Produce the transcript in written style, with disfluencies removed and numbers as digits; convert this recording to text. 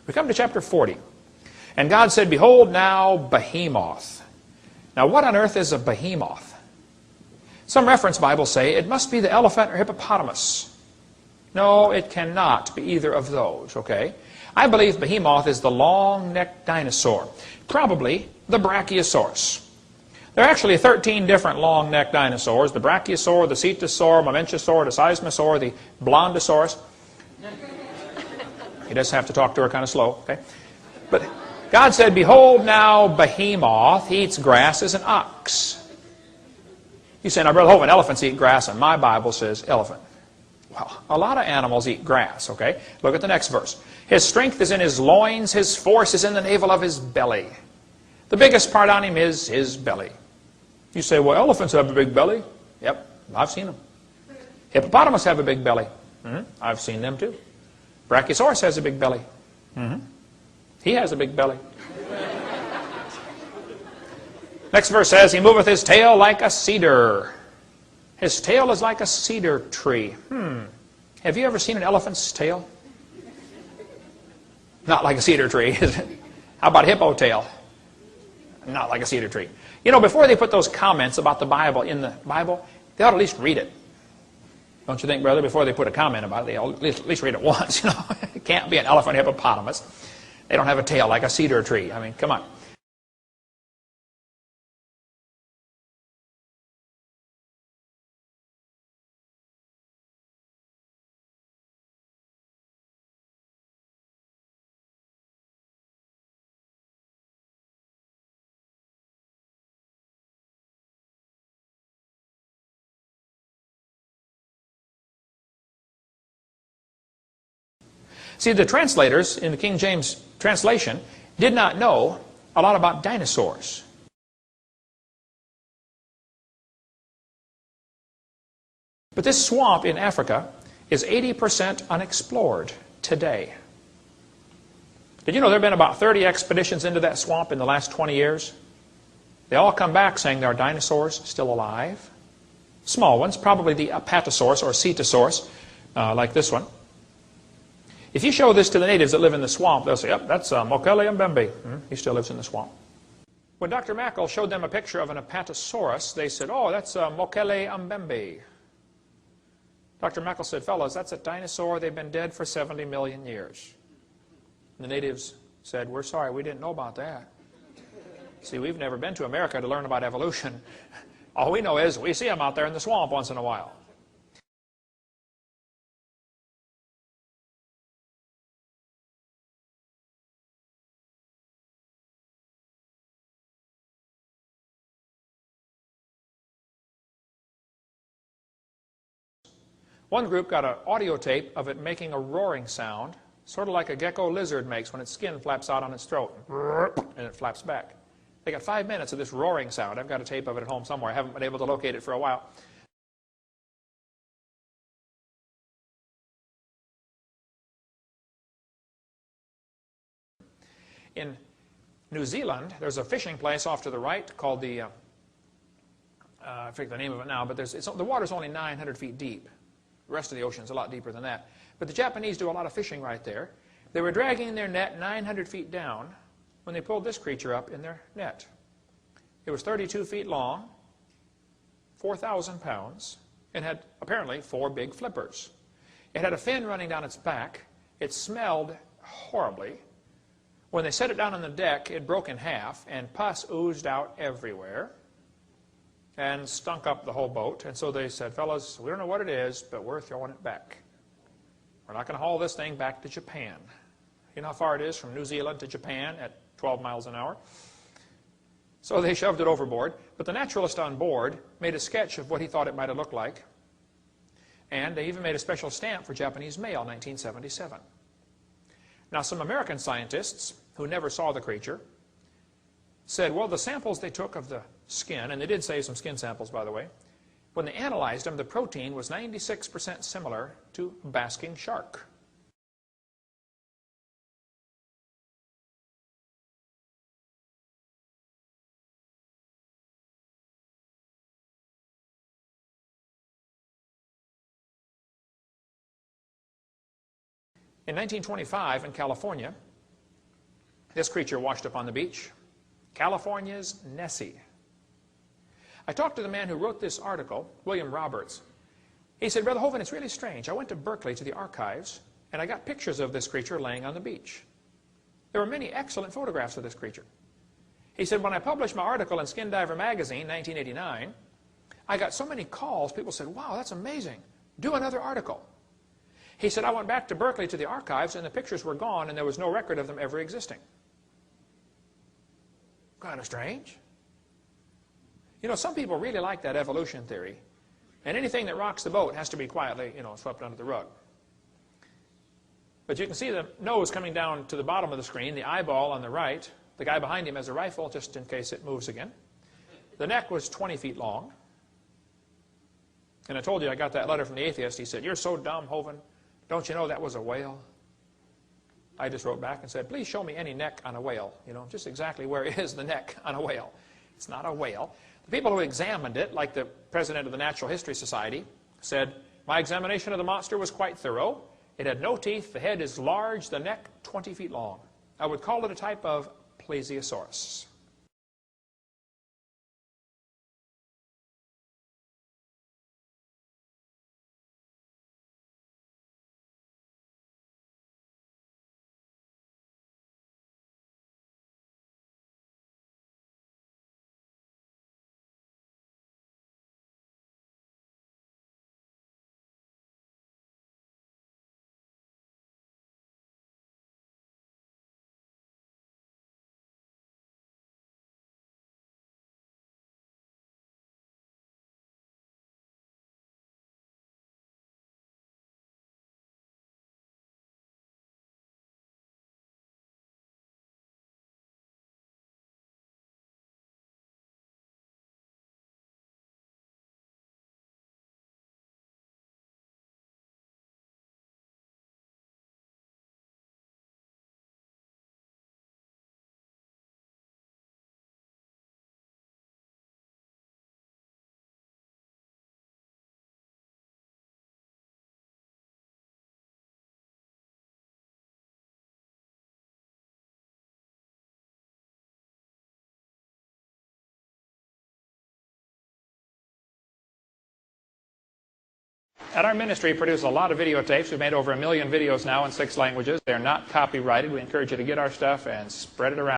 We come to chapter 40. And God said, behold now Behemoth. Now what on earth is a behemoth? Some reference Bibles say it must be the elephant or hippopotamus. No, it cannot be either of those, okay? I believe behemoth is the long-necked dinosaur, probably the Brachiosaurus. There are actually 13 different long-necked dinosaurs: the Brachiosaur, the Cetosaur, Mamenchosaur, the Seismosaur, the Blondosaurus. You just have to talk to her kind of slow, okay? But God said, behold now Behemoth eats grass as an ox. You say, now Brother Hovind, elephants eat grass, and my Bible says elephant. Well, a lot of animals eat grass, okay? Look at the next verse. His strength is in his loins, his force is in the navel of his belly. The biggest part on him is his belly. You say, well, elephants have a big belly. Yep, I've seen them. Hippopotamus have a big belly. I've seen them too. Brachiosaurus has a big belly. He has a big belly. Next verse says, he moveth his tail like a cedar. His tail is like a cedar tree. Have you ever seen an elephant's tail? Not like a cedar tree, is it? How about a hippo tail? Not like a cedar tree. You know, before they put those comments about the Bible in the Bible, they ought to at least read it. Don't you think, brother? Before they put a comment about it, they ought at least read it once. You know, it can't be an elephant hippopotamus. They don't have a tail like a cedar tree. I mean, come on. See, the translators in the King James translation did not know a lot about dinosaurs. But this swamp in Africa is 80% unexplored today. Did you know there have been about 30 expeditions into that swamp in the last 20 years? They all come back saying there are dinosaurs still alive. Small ones, probably the Apatosaurus or Cetosaurus, like this one. If you show this to the natives that live in the swamp, they'll say, yep, that's Mokele Mbembe. He still lives in the swamp. When Dr. Mackel showed them a picture of an Apatosaurus, they said, oh, that's Mokele Mbembe. Dr. Mackel said, fellas, that's a dinosaur. They've been dead for 70 million years. The natives said, we're sorry, we didn't know about that. See, we've never been to America to learn about evolution. All we know is we see them out there in the swamp once in a while. One group got an audio tape of it making a roaring sound, sort of like a gecko lizard makes when its skin flaps out on its throat, and it flaps back. They got 5 minutes of this roaring sound. I've got a tape of it at home somewhere. I haven't been able to locate it for a while. In New Zealand, there's a fishing place off to the right called the, I forget the name of it now, but the water's only 900 feet deep. The rest of the ocean's a lot deeper than that. But the Japanese do a lot of fishing right there. They were dragging their net 900 feet down when they pulled this creature up in their net. It was 32 feet long, 4,000 pounds, and had apparently 4 big flippers. It had a fin running down its back. It smelled horribly. When they set it down on the deck, it broke in half, and pus oozed out everywhere and stunk up the whole boat. And so they said, fellas, we don't know what it is, but we're throwing it back. We're not going to haul this thing back to Japan. You know how far it is from New Zealand to Japan at 12 miles an hour? So they shoved it overboard. But the naturalist on board made a sketch of what he thought it might have looked like. And they even made a special stamp for Japanese mail in 1977. Now, some American scientists who never saw the creature said, well, the samples they took of the skin, and they did save some skin samples, by the way, when they analyzed them, the protein was 96% similar to basking shark. In 1925 in California, This creature washed up on the beach. California's Nessie. I talked to the man who wrote this article, William Roberts. He said, Brother Hovind, it's really strange. I went to Berkeley to the archives, and I got pictures of this creature laying on the beach. There were many excellent photographs of this creature. He said, when I published my article in Skin Diver magazine, 1989, I got so many calls, people said, wow, that's amazing. Do another article. He said, I went back to Berkeley to the archives, and the pictures were gone, and there was no record of them ever existing. Kind of strange. You know, some people really like that evolution theory, and anything that rocks the boat has to be quietly, swept under the rug. But you can see the nose coming down to the bottom of the screen, the eyeball on the right. The guy behind him has a rifle, just in case it moves again. The neck was 20 feet long. And I told you I got that letter from the atheist. He said, you're so dumb, Hovind. Don't you know that was a whale? I just wrote back and said, please show me any neck on a whale. Just exactly where is the neck on a whale. It's not a whale. The people who examined it, like the president of the Natural History Society, said, my examination of the monster was quite thorough. It had no teeth, the head is large, the neck 20 feet long. I would call it a type of plesiosaurus. At our ministry, we produce a lot of videotapes. We've made over 1 million videos now in 6 languages. They're not copyrighted. We encourage you to get our stuff and spread it around.